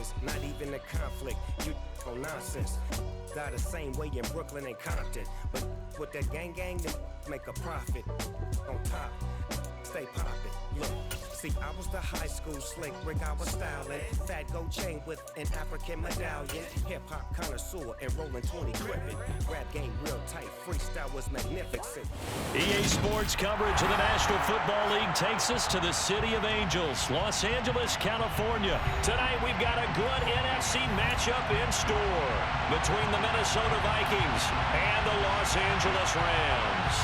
conscience, not even a conflict. You on nonsense. Got the same way in Brooklyn and Compton. But with that gang, they make a profit. On top, stay poppin'. Look, see, I was the high school slick Rick, I was styling. Fat gold chain with an African medallion. Hip-hop connoisseur and rolling 20 crippin'. Rap game real tight, freestyle was magnificent. EA Sports coverage of the National Football League takes us to the City of Angels, Los Angeles, California. Tonight we've got a good NFC matchup in store between the Minnesota Vikings and the Los Angeles Rams.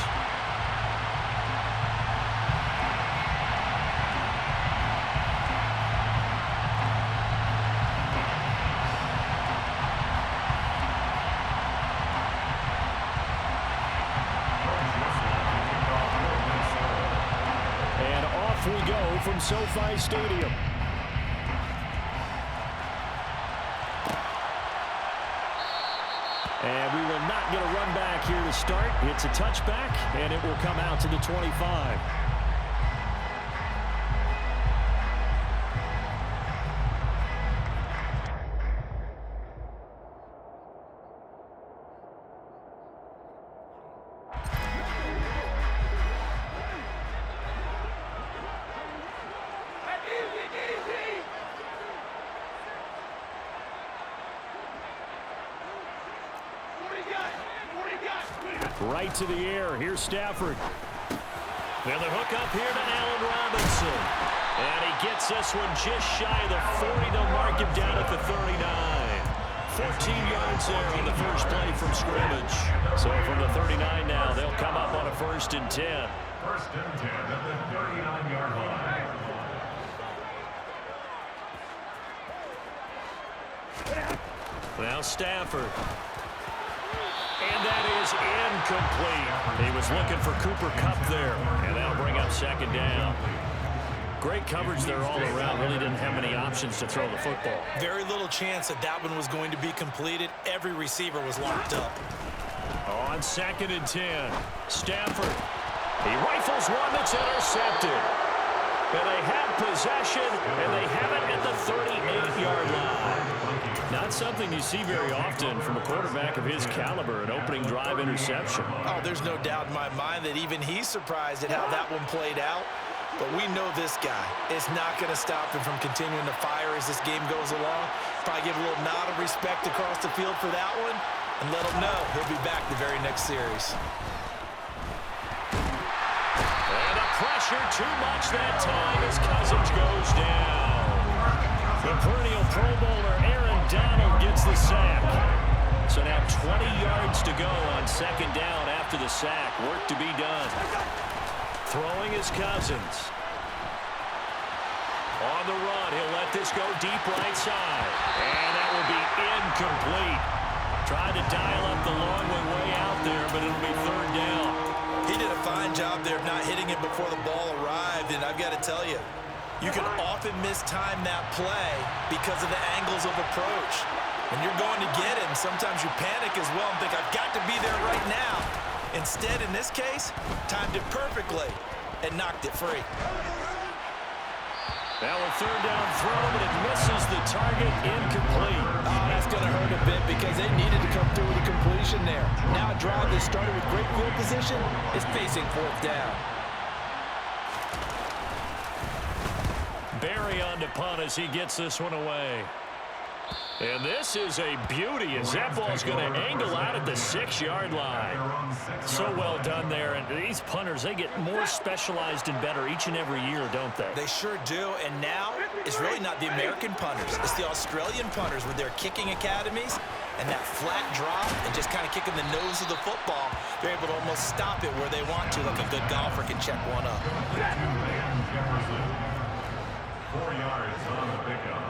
We go from SoFi Stadium. And we will not get a run back here to start. It's a touchback, and it will come out to the 25. Right to the air. Here's Stafford. And the hook up here to Allen Robinson. And he gets this one just shy of the 40. They'll mark him down at the 39. 14 yards there on the first play from scrimmage. So from the 39 now, they'll come up on a 1st and 10. 1st and 10 at the 39-yard line. Now Stafford. And that is incomplete. He was looking for Cooper Kupp there. And that'll bring up 2nd down. Great coverage there all around. Really didn't have many options to throw the football. Very little chance that that one was going to be completed. Every receiver was locked up. On 2nd and 10, Stafford. He rifles one that's intercepted. And they have possession, and they have it at the 38-yard line. Not something you see very often from a quarterback of his caliber, an opening drive interception. Oh, there's no doubt in my mind that even he's surprised at how that one played out. But we know this guy is not going to stop him from continuing to fire as this game goes along. Probably give a little nod of respect across the field for that one and let him know he'll be back the very next series. And a pressure too much that time as Cousins goes down. The perennial Pro Bowler Aaron Donald gets the sack. So now 20 yards to go on 2nd down after the sack. Work to be done. Throwing is Cousins. On the run, he'll let this go deep right side. And that will be incomplete. Tried to dial up the long way out there, but it'll be 3rd down. He did a fine job there of not hitting it before the ball arrived, and I've got to tell you, you can often mistime that play because of the angles of approach. When you're going to get him, sometimes you panic as well and think, I've got to be there right now. Instead, in this case, timed it perfectly and knocked it free. Now a 3rd down throw, but it misses the target, incomplete. Oh, that's going to hurt a bit because they needed to come through with a completion there. Now a drive that started with great field position is facing 4th down. Barry on to punt as he gets this one away. And this is a beauty as that ball's going to angle out at the 6-yard line. So well done there. And these punters, they get more specialized and better each and every year, don't they? They sure do. And now it's really not the American punters. It's the Australian punters with their kicking academies and that flat drop and just kind of kicking the nose of the football. They're able to almost stop it where they want to, like a good golfer can check one up. 4 yards on the pickup.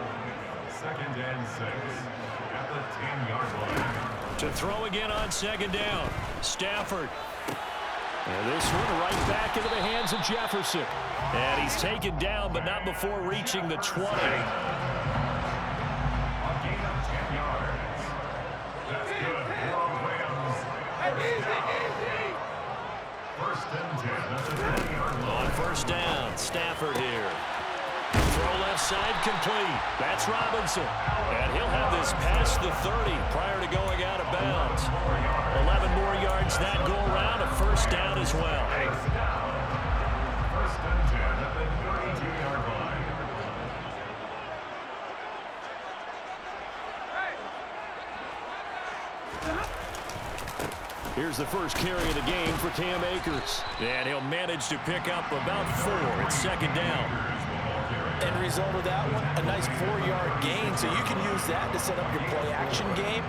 2nd and 6 at the 10-yard line. To throw again on 2nd down. Stafford. And this one right back into the hands of Jefferson. And he's taken down, but not before reaching the 20. A gain of 10 yards. That's good for Rams. 1st and 10 at the 10-yard line. On 1st down, Stafford here. Throw left side complete. That's Robinson. And he'll have this past the 30 prior to going out of bounds. 11 more yards that go around. A first down as well. First and 10 at the 32-yard line. Here's the first carry of the game for Cam Akers. And he'll manage to pick up about 4. It's second down. End result of that one, a nice 4-yard gain. So you can use that to set up your play-action game,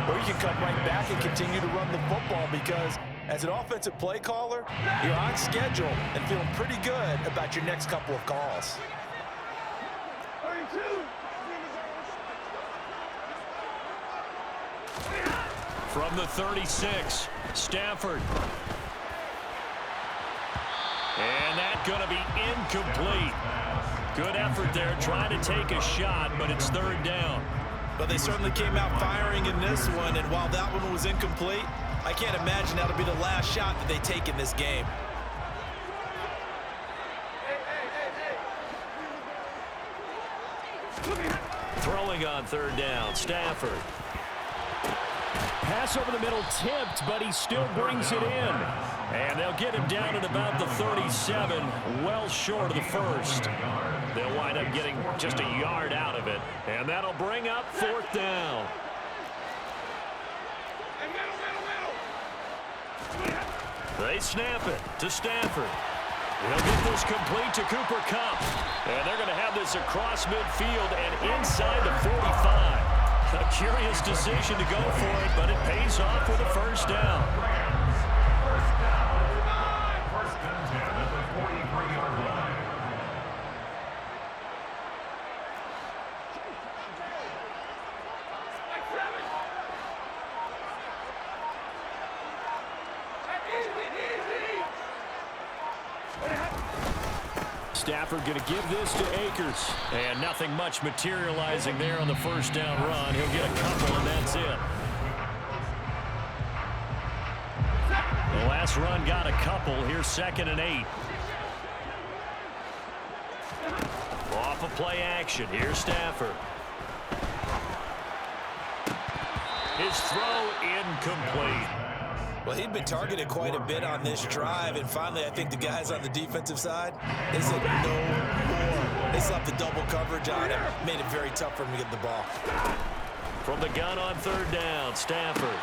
or you can come right back and continue to run the football because as an offensive play caller, you're on schedule and feeling pretty good about your next couple of calls. From the 36, Stafford. And that's going to be incomplete. Good effort there trying to take a shot, but it's third down. But they certainly came out firing in this one, and while that one was incomplete, I can't imagine that'll be the last shot that they take in this game. Throwing on third down, Stafford. Pass over the middle tipped, but he still brings it in. And they'll get him down at about the 37, well short of the first. They'll wind up getting just a yard out of it. And that'll bring up fourth down. They snap it to Stafford. He'll get this complete to Cooper Kupp. And they're going to have this across midfield and inside the 45. A curious decision to go for it, but it pays off with a first down. First and 10 at the 43-yard line. Stafford going to give this to Akers. And nothing much materializing there on the first down run. He'll get a couple, and that's it. The last run got a couple. Here's second and 8. Off of play action. Here's Stafford. His throw incomplete. Well, he'd been targeted quite a bit on this drive, and finally I think the guys on the defensive side, they said no more. They slapped the double coverage on him, made it very tough for him to get the ball. From the gun on third down, Stafford.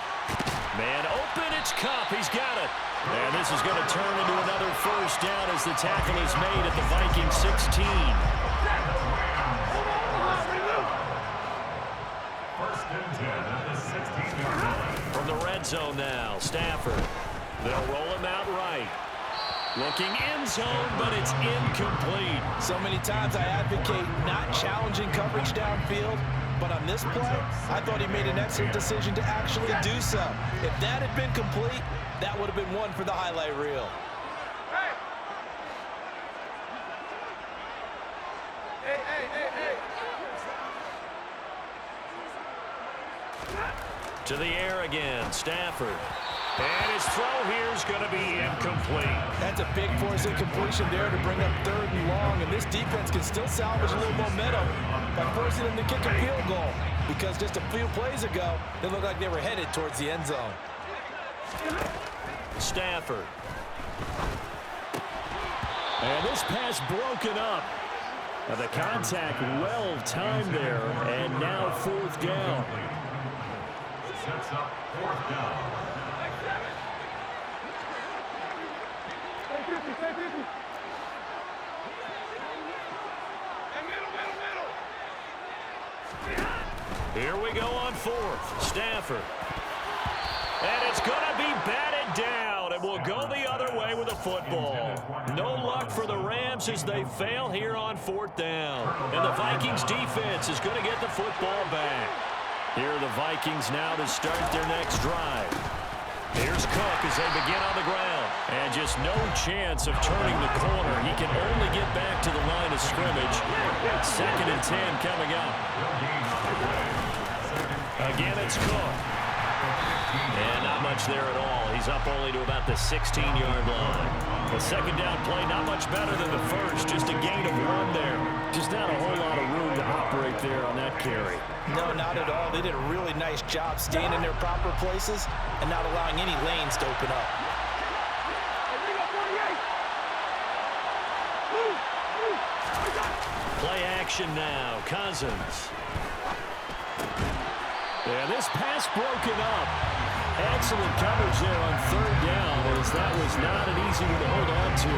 Man open, it's Kupp. He's got it. And this is going to turn into another first down as the tackle is made at the Vikings 16. First and 10 at the 16-yard line. From the red zone now, Stafford. They'll roll him out right. Looking end zone, but it's incomplete. So many times I advocate not challenging coverage downfield, but on this play, I thought he made an excellent decision to actually do so. If that had been complete, that would have been one for the highlight reel. To the air again, Stafford. And his throw here is going to be incomplete. That's a big force incompletion there to bring up third and long, and this defense can still salvage a little momentum by forcing them to kick a field goal, because just a few plays ago, they looked like they were headed towards the end zone. Stafford. And this pass broken up. Now the contact well timed there, and now fourth down. Sets up fourth down. Here we go on fourth. Stafford. And it's going to be batted down. It will go the other way with the football. No luck for the Rams as they fail here on fourth down. And the Vikings defense is going to get the football back. Here are the Vikings now to start their next drive. Here's Cook as they begin on the ground. And just no chance of turning the corner. He can only get back to the line of scrimmage. Second and 10 coming up. Again, it's Cook. And not much there at all. He's up only to about the 16-yard line. The second down play not much better than the first. Just a gain of 1 there. Just not a whole lot of room to operate there on that carry. No, not at all. They did a really nice job staying in their proper places and not allowing any lanes to open up. Play action now. Cousins. Yeah, this pass broken up. Excellent coverage there on third down, as that was not an easy one to hold on to.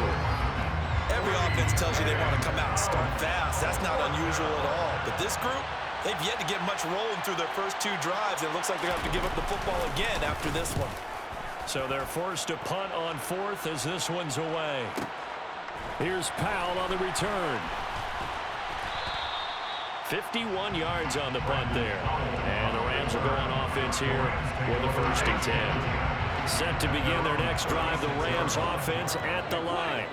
Every offense tells you they want to come out and start fast. That's not unusual at all. But this group, they've yet to get much rolling through their first 2 drives. It looks like they have to give up the football again after this one. So they're forced to punt on 4th as this one's away. Here's Powell on the return. 51 yards on the punt there. And the Rams will go on offense here with a 1st and 10. Set to begin their next drive, the Rams offense at the line.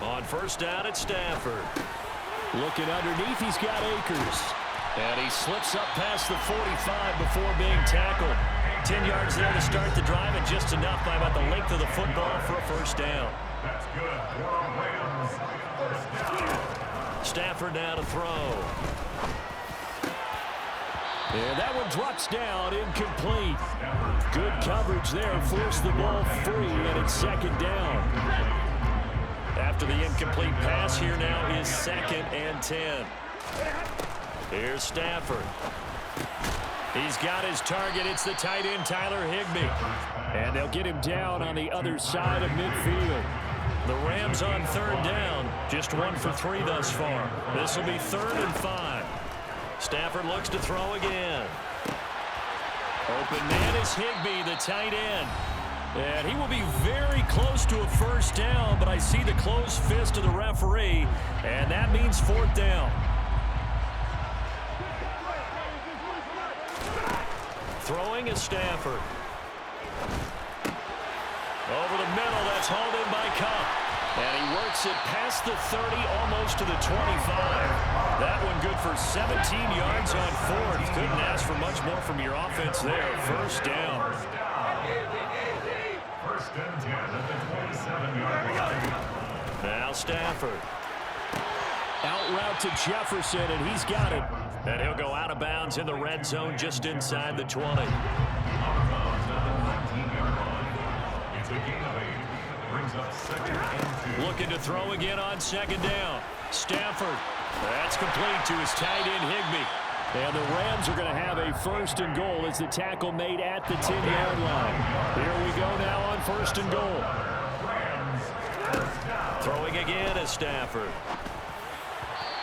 On 1st down at Stafford. Looking underneath, he's got Akers. And he slips up past the 45 before being tackled. 10 yards there to start the drive, and just enough by about the length of the football for a 1st down. That's good for Rams. 1st down. Stafford now to throw. And that one drops down, incomplete. Good coverage there, forced the ball free, and it's 2nd down. After the incomplete pass, here now is 2nd and 10. Here's Stafford. He's got his target. It's the tight end, Tyler Higbee. And they'll get him down on the other side of midfield. The Rams on 3rd down, just 1 for 3 thus far. This will be 3rd and 5. Stafford looks to throw again. Open man is Higbee, the tight end. And he will be very close to a 1st down, but I see the closed fist of the referee, and that means 4th down. Throwing is Stafford. Over the middle, that's hauled in by Kupp. And he works it past the 30, almost to the 25. That one good for 17 yards on 4th. Couldn't ask for much more from your offense there. 1st down. 1st and 10 at the 27-yard line. Now Stafford. Out route to Jefferson, and he's got it. And he'll go out of bounds in the red zone just inside the 20. Out of bounds at the 19-yard line. It's a gain of 8. Brings up 2nd and 2. Looking to throw again on 2nd down. Stafford. That's complete to his tight end, Higbee. And the Rams are going to have a 1st and goal as the tackle made at the 10-yard line. Here we go now on 1st and goal. Throwing again is Stafford.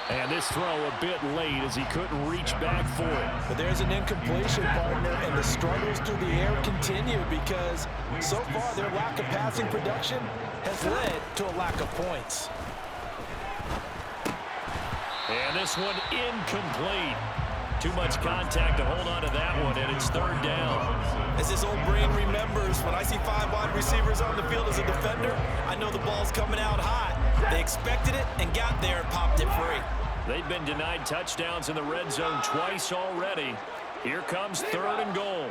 And this throw a bit late as he couldn't reach back for it. But there's an incompletion, partner, and the struggles through the air continue because so far their lack of passing production has led to a lack of points. And this one incomplete. Too much contact to hold on to that one, and it's 3rd down. As this old brain remembers, when I see 5 wide receivers on the field as a defender, I know the ball's coming out hot. They expected it and got there and popped it free. They've been denied touchdowns in the red zone twice already. Here comes 3rd and goal.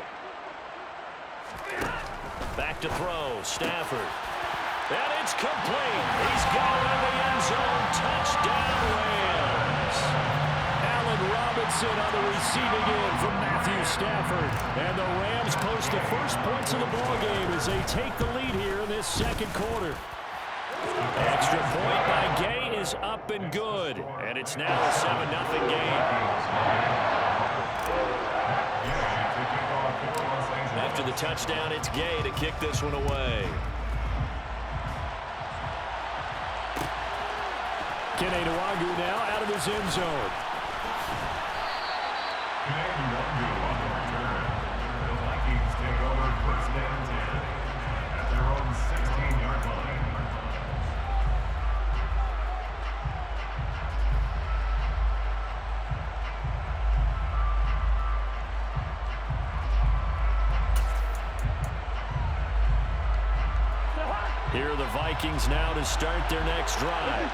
Back to throw, Stafford. And it's complete. He's got it in the end zone. Touchdown, Rams. Allen Robinson on the receiving end from Matthew Stafford. And the Rams post the first points of the ballgame as they take the lead here in this 2nd quarter. Extra point by Gay is up and good. And it's now a 7-0 game. After the touchdown, it's Gay to kick this one away. Kene Nwangwu now out of his end zone. The Vikings take over 1st and 10 at their own 16-yard line. Here are the Vikings now to start their next drive.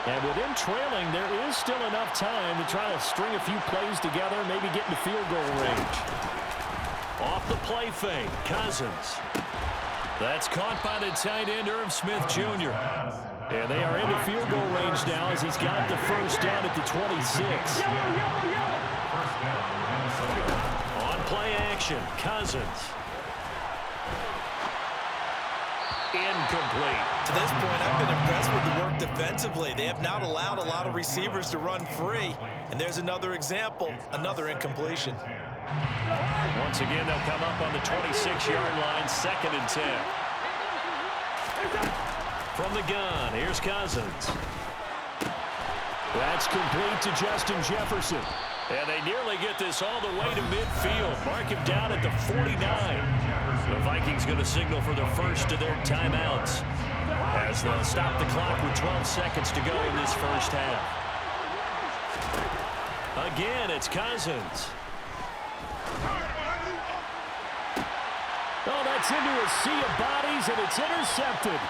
And with them trailing, there is still enough time to try to string a few plays together, maybe get into field goal range. Off the play fake, Cousins. That's caught by the tight end, Irv Smith Jr. And they are into field goal range now as he's got the first down at the 26. On play action, Cousins. Incomplete. To this point, I've been impressed with the work defensively. They have not allowed a lot of receivers to run free. And there's another example, another incompletion. Once again, they'll come up on the 26-yard line, 2nd and 10. From the gun, here's Cousins. That's complete to Justin Jefferson. And they nearly get this all the way to midfield. Mark him down at the 49. The Vikings going to signal for the first of their timeouts as they'll stop the clock with 12 seconds to go in this first half. Again, it's Cousins. Oh, that's into a sea of bodies, and it's intercepted.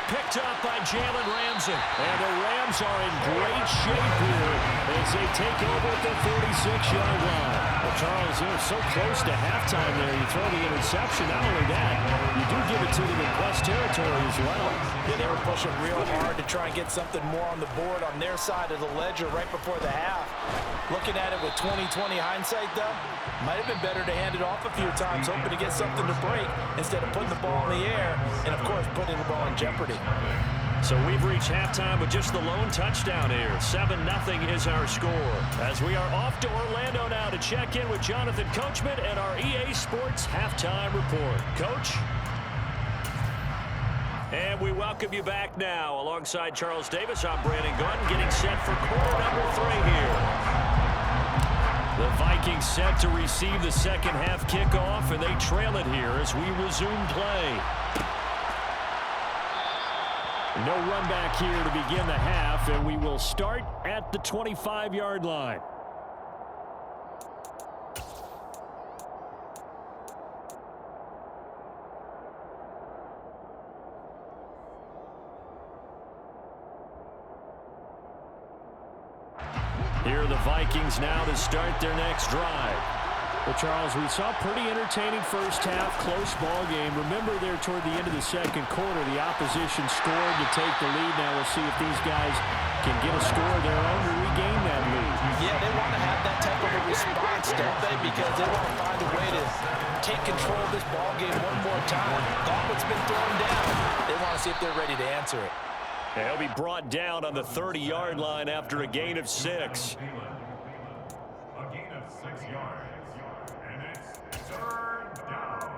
Picked up by Jalen Ramsey. And the Rams are in great shape here as they take over at the 36-yard line. Well, Charles, they're so close to halftime there. You throw the interception. Not only that, you do give it to them in plus territory as well. Yeah, they were pushing real hard to try and get something more on the board on their side of the ledger right before the half. Looking at it with 20/20 hindsight, though, might have been better to hand it off a few times, hoping to get something to break instead of putting the ball in the air and, of course, putting the ball in jeopardy. So we've reached halftime with just the lone touchdown here. 7-0 is our score. As we are off to Orlando now to check in with Jonathan Coachman and our EA Sports Halftime Report. Coach? And we welcome you back now. Alongside Charles Davis, I'm Brandon Gunn, getting set for quarter number 3 here. The Vikings set to receive the second half kickoff, and they trail it here as we resume play. No run back here to begin the half, and we will start at the 25-yard line. Here are the Vikings now to start their next drive. Well, Charles, we saw a pretty entertaining first half, close ball game. Remember there toward the end of the second quarter, the opposition scored to take the lead. Now we'll see if these guys can get a score of their own to regain that lead. Yeah, they want to have that type of a response, don't they? Because they want to find a way to take control of this ball game one more time. Got what's been thrown down. They want to see if they're ready to answer it. He'll be brought down on the 30-yard line after a gain of 6. A gain of 6 yards. And it's 3rd down.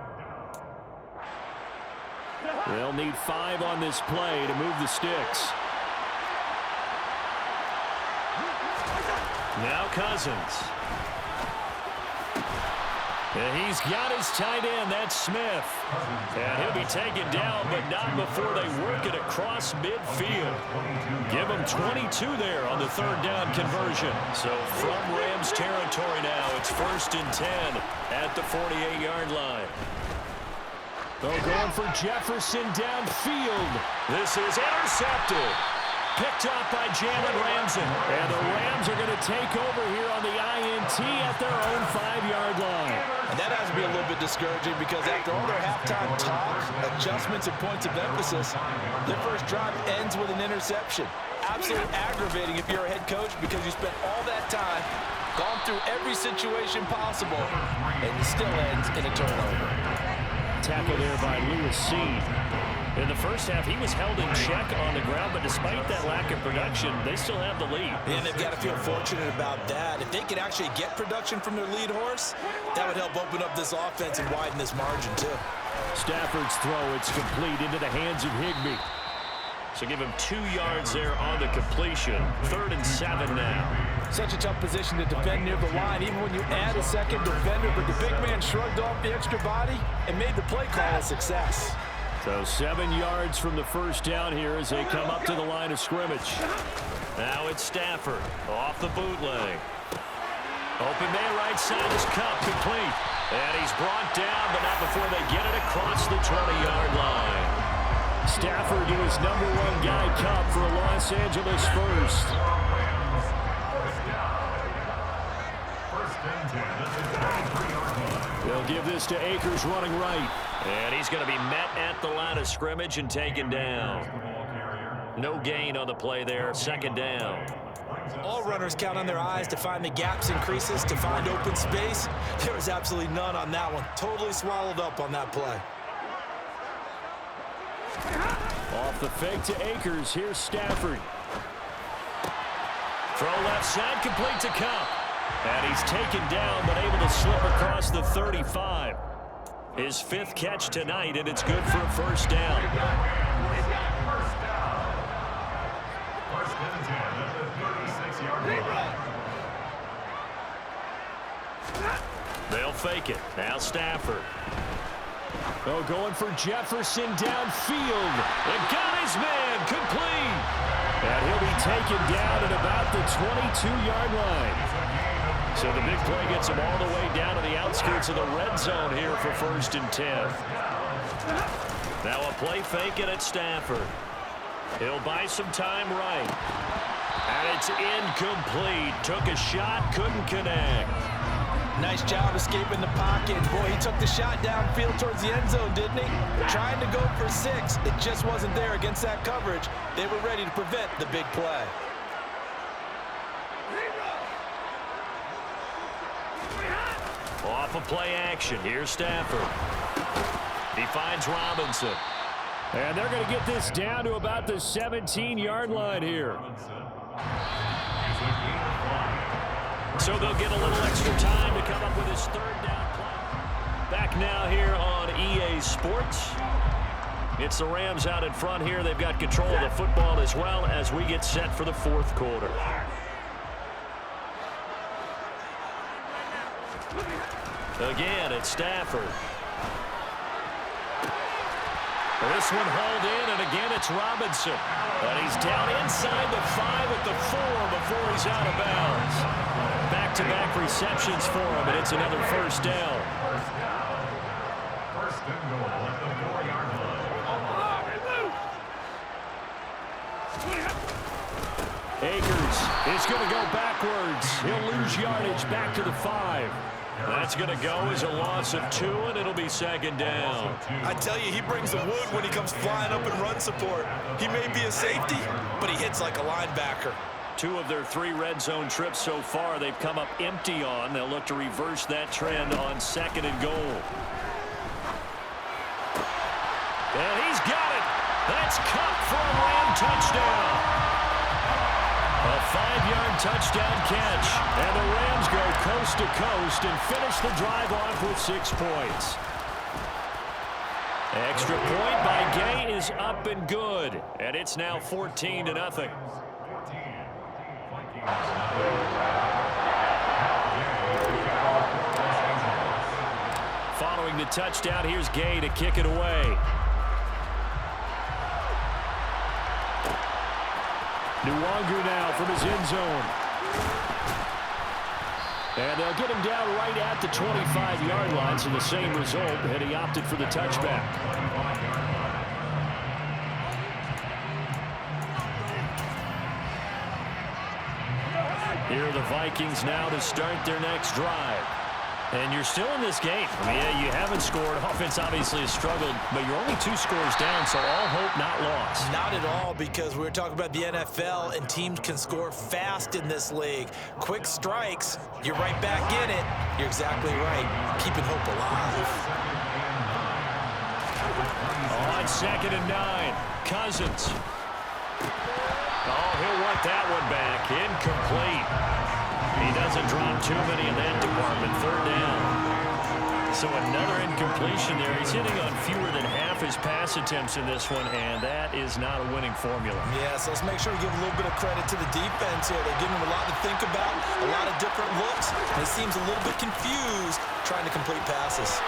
They'll need 5 on this play to move the sticks. Now Cousins. And he's got his tight end, that's Smith. And he'll be taken down, but not before they work it across midfield. Give him 22 there on the 3rd down conversion. So from Rams territory now, it's 1st and 10 at the 48-yard line. They're going for Jefferson downfield. This is intercepted. Picked up by Jalen Ramsey. And the Rams are going to take over here on the INT at their own 5-yard line. And that has to be a little bit discouraging because after all their halftime talk, adjustments, and points of emphasis, their first drive ends with an interception. Absolutely aggravating if you're a head coach because you spent all that time, gone through every situation possible, and it still ends in a turnover. Tackle there by Lewis Seed. In the first half, he was held in check on the ground, but despite that lack of production, they still have the lead. And they've got to feel fortunate about that. If they could actually get production from their lead horse, that would help open up this offense and widen this margin, too. Stafford's throw, it's complete into the hands of Higbee. So give him 2 yards there on the completion. 3rd and 7 now. Such a tough position to defend near the line, even when you add a second defender, but the big man shrugged off the extra body and made the play call a success. So 7 yards from the first down here as they come up to the line of scrimmage. Now it's Stafford off the bootleg. Open man right side is Kupp complete. And he's brought down, but not before they get it across the 20-yard line. Stafford to his #1 guy, Kupp, for a Los Angeles first. First and 10 at the 33-yard line. They'll give this to Akers running right. And he's going to be met at the line of scrimmage and taken down. No gain on the play there. Second down. All runners count on their eyes to find the gaps and creases, to find open space. There was absolutely none on that one. Totally swallowed up on that play. Off the fake to Akers. Here's Stafford. Throw left side, complete to Kupp. And he's taken down, but able to slip across the 35. His fifth catch tonight, and it's good for a first down. First and 10 at the 36-yard line. They'll fake it. Now Stafford. Oh, going for Jefferson downfield. And got his man complete. And he'll be taken down at about the 22-yard line. So the big play gets him all the way down to the outskirts of the red zone here for first and 10. Now a play fake it at Stafford. He'll buy some time right. And it's incomplete. Took a shot, couldn't connect. Nice job escaping the pocket. Boy, he took the shot downfield towards the end zone, didn't he? Trying to go for 6. It just wasn't there against that coverage. They were ready to prevent the big play. Off of play action. Here's Stafford. He finds Robinson. And they're going to get this down to about the 17-yard line here. So they'll get a little extra time to come up with his third down play. Back now here on EA Sports. It's the Rams out in front here. They've got control of the football as well as we get set for the fourth quarter. Again, it's Stafford. This one hauled in, and again it's Robinson. And he's down inside the 5 at the 4 before he's out of bounds. Back-to-back receptions for him, and it's another first down. First and goal at the 4-yard line. Akers is going to go backwards. He'll lose yardage back to the 5. That's going to go as a loss of 2, and it'll be second down. I tell you, he brings the wood when he comes flying up in run support. He may be a safety, but he hits like a linebacker. 2 of their 3 red zone trips so far they've come up empty on. They'll look to reverse that trend on second and goal. And he's got it. That's Kupp for a Ram touchdown. A 5-yard touchdown catch. And the Rams go coast to coast and finish the drive off with 6 points. Extra point by Gay is up and good. And it's now 14-0. Following the touchdown, here's Gay to kick it away. Nwangu now from his end zone. And they'll get him down right at the 25-yard line, so the same result, and he opted for the touchback. Here are the Vikings now to start their next drive. And you're still in this game. I mean, yeah, you haven't scored. Offense obviously has struggled, but you're only 2 scores down, so all hope not lost. Not at all, because we're talking about the NFL, and teams can score fast in this league. Quick strikes, you're right back in it. You're exactly right. Keeping hope alive. On second and 9, Cousins. Oh, he'll want that one back. Incomplete. He doesn't drop too many in that department. Third down. So another incompletion there. He's hitting on fewer than half his pass attempts in this one, and that is not a winning formula. Yeah, so let's make sure we give a little bit of credit to the defense here. They're giving him a lot to think about, a lot of different looks, and he seems a little bit confused trying to complete passes.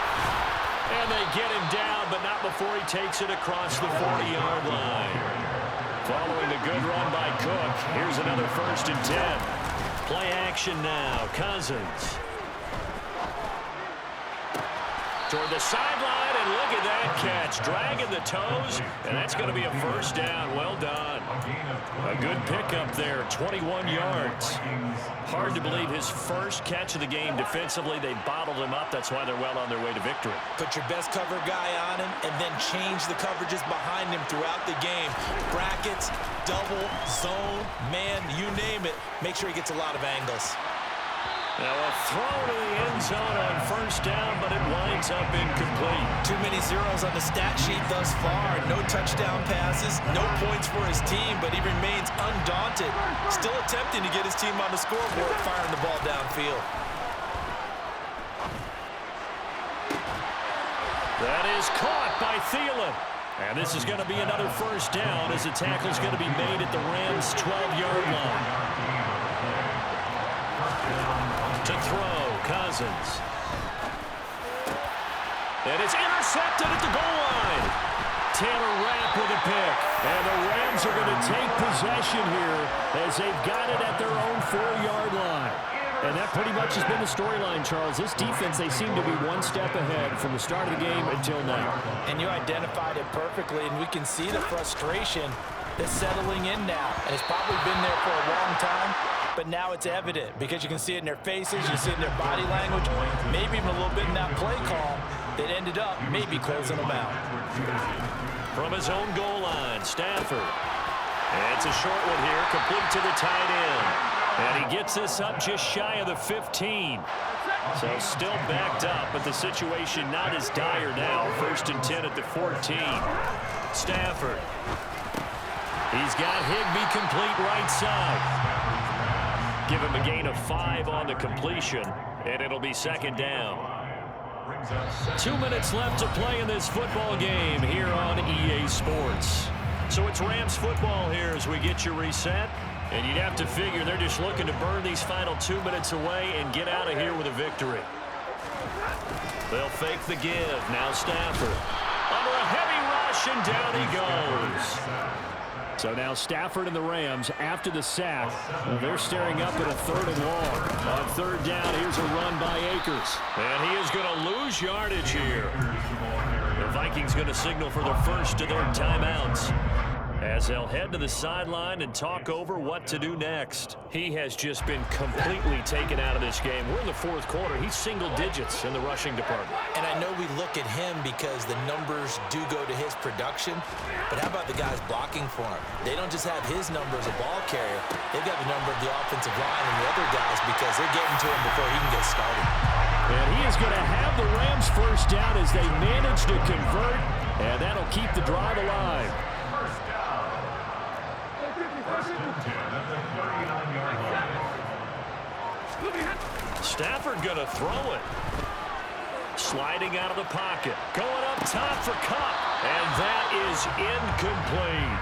And they get him down, but not before he takes it across the 40-yard line. Following the good run by Cook, here's another first and 10. Play action now. Cousins. toward the sideline, and look at that catch. Dragging the toes, and that's going to be a first down. Well done. A good pickup there, 21 yards. Hard to believe his first catch of the game defensively. They bottled him up. That's why they're well on their way to victory. Put your best cover guy on him and then change the coverages behind him throughout the game. Brackets, double, zone, man, you name it. Make sure he gets a lot of angles. Now a throw to the end zone on first down, but it winds up incomplete. Too many zeros on the stat sheet thus far. No touchdown passes, no points for his team, but he remains undaunted. Still attempting to get his team on the scoreboard, firing the ball downfield. That is caught by Thielen. And this is going to be another first down as the tackle is going to be made at the Rams' 12-yard line. To throw, Cousins. And it's intercepted at the goal line. Taylor Rapp with a pick. And the Rams are going to take possession here as they've got it at their own 4-yard line. And that pretty much has been the storyline, Charles. This defense, they seem to be one step ahead from the start of the game until now. And you identified it perfectly, and we can see the frustration that's settling in now. And it's probably been there for a long time, but now it's evident because you can see it in their faces, you see it in their body language, maybe even a little bit in that play call that ended up maybe closing them out. From his own goal line, Stafford. And it's a short one here, complete to the tight end. And he gets this up just shy of the 15. So still backed up, but the situation not as dire now. 1st and 10 at the 14. Stafford. He's got Higbee complete right side. Give him a gain of 5 on the completion, and it'll be 2nd down. 2 minutes left to play in this football game here on EA Sports. So it's Rams football here as we get you reset. And you'd have to figure they're just looking to burn these final 2 minutes away and get out of here with a victory. They'll fake the give. Now Stafford. Under a heavy rush, and down he goes. So now Stafford and the Rams, after the sack, they're staring up at a 3rd and long. On 3rd down, here's a run by Akers. And he is going to lose yardage here. The Vikings going to signal for the first of their timeouts, as they'll head to the sideline and talk over what to do next. He has just been completely taken out of this game. We're in the 4th quarter. He's single digits in the rushing department. And I know we look at him because the numbers do go to his production, but how about the guys blocking for him? They don't just have his number as a ball carrier. They've got the number of the offensive line and the other guys because they're getting to him before he can get started. And he is going to have the Rams first down as they manage to convert, and that'll keep the drive alive. Stafford going to throw it. Sliding out of the pocket. Going up top for Kupp. And that is incomplete.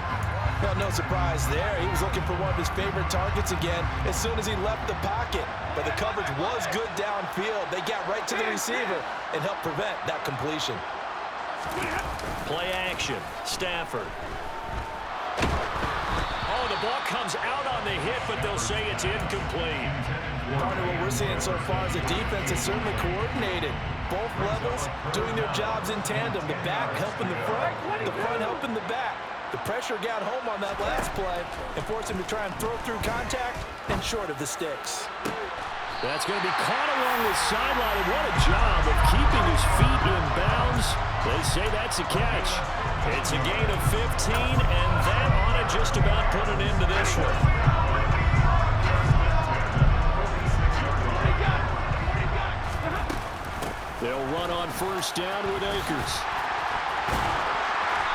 Well, no surprise there. He was looking for one of his favorite targets again as soon as he left the pocket. But the coverage was good downfield. They got right to the receiver and helped prevent that completion. Play action. Stafford. Oh, the ball comes out on the hit, but they'll say it's incomplete. Part of what we're seeing so far is the defense is certainly coordinated. Both levels doing their jobs in tandem. The back helping the front helping the back. The pressure got home on that last play and forced him to try and throw through contact and short of the sticks. That's going to be caught along the sideline, and what a job of keeping his feet in bounds. They say that's a catch. It's a gain of 15, and that ought to just about put an end to this one. They'll run on first down with Akers.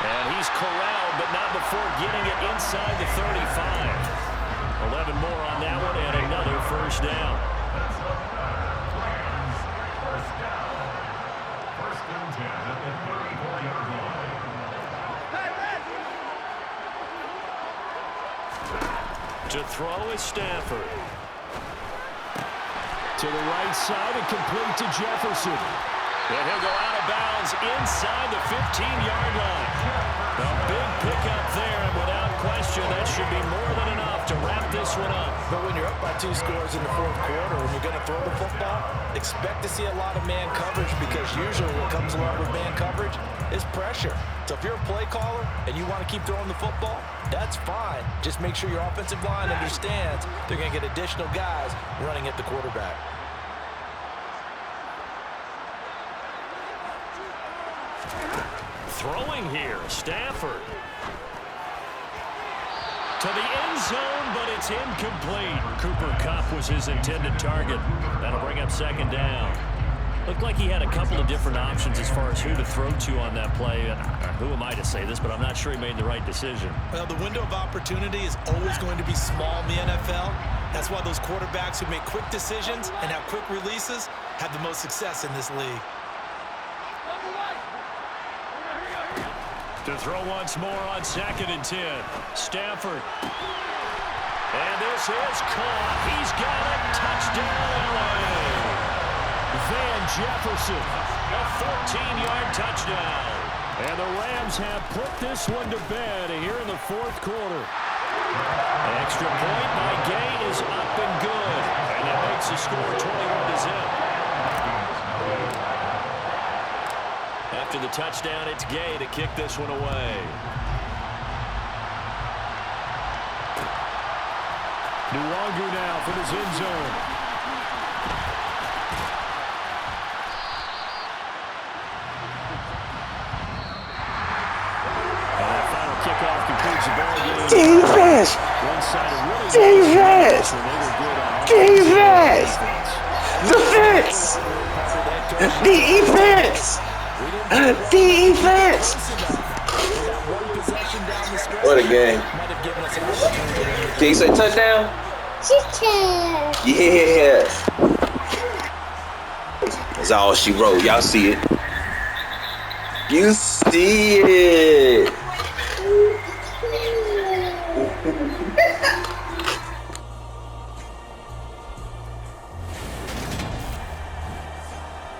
And he's corralled, but not before getting it inside the 35. 11 more on that one, and another first down. First and 10 at the 34-yard line. To throw is Stafford. To the right side and complete to Jefferson. And he'll go out of bounds inside the 15-yard line. A big pickup there, and without question, that should be more than enough enough to wrap this one up. But when you're up by 2 scores in the fourth quarter and you're going to throw the football, expect to see a lot of man coverage because usually what comes along with man coverage is pressure. So if you're a play caller and you want to keep throwing the football, that's fine. Just make sure your offensive line understands they're going to get additional guys running at the quarterback. Throwing here, Stafford. To the end zone, but it's incomplete. Cooper Kupp was his intended target. That'll bring up second down. Looked like he had a couple of different options as far as who to throw to on that play. Who am I to say this, but I'm not sure he made the right decision. Well, the window of opportunity is always going to be small in the NFL. That's why those quarterbacks who make quick decisions and have quick releases have the most success in this league. To throw once more on 2nd and 10. Stafford. And this is caught. He's got it. Touchdown, LA. Van Jefferson. A 14-yard touchdown. And the Rams have put this one to bed here in the fourth quarter. An extra point by Gay is up and good. And that makes the score 21-0. After the touchdown, it's Gay to kick this one away. Nwogu now from his end zone. And that final kickoff concludes the ball game. Defense! Defense! Defense! Defense! What a game. Can you say touchdown? Yeah. That's all she wrote. Y'all see it. You see it.